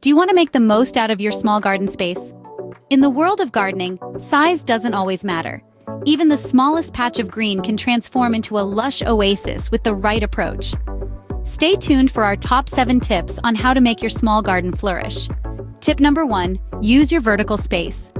Do you want to make the most out of your small garden space? In the world of gardening, size doesn't always matter. Even the smallest patch of green can transform into a lush oasis with the right approach. Stay tuned for our top 7 tips on how to make your small garden flourish. Tip number 1, use your vertical space.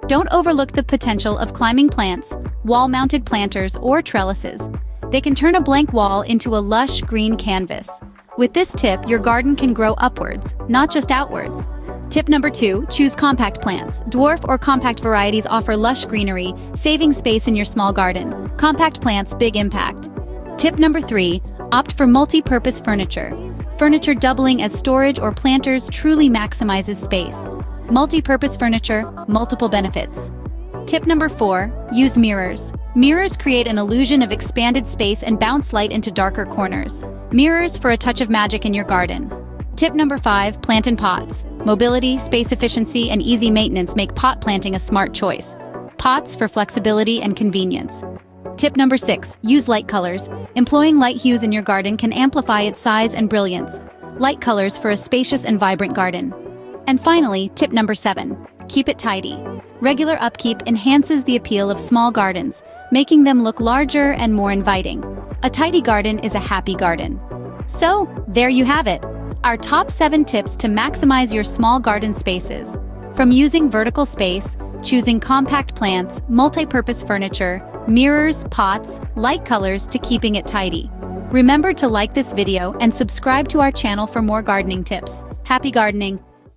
Don't overlook the potential of climbing plants, wall-mounted planters, or trellises. They can turn a blank wall into a lush green canvas. With this tip, your garden can grow upwards, not just outwards. Tip number 2, choose compact plants. Dwarf or compact varieties offer lush greenery, saving space in your small garden. Compact plants, big impact. Tip number 3, opt for multi-purpose furniture. Furniture doubling as storage or planters truly maximizes space. Multi-purpose furniture, multiple benefits. Tip number 4, use mirrors. Mirrors create an illusion of expanded space and bounce light into darker corners. Mirrors for a touch of magic in your garden. Tip number 5, plant in pots. Mobility, space efficiency, and easy maintenance make pot planting a smart choice. Pots for flexibility and convenience. Tip number 6, use light colors. Employing light hues in your garden can amplify its size and brilliance. Light colors for a spacious and vibrant garden. And finally, tip number 7, keep it tidy. Regular upkeep enhances the appeal of small gardens, making them look larger and more inviting. A tidy garden is a happy garden. So, there you have it, our top 7 tips to maximize your small garden spaces. From using vertical space, choosing compact plants, multi-purpose furniture, mirrors, pots, light colors, to keeping it tidy. Remember to like this video and subscribe to our channel for more gardening tips. Happy gardening!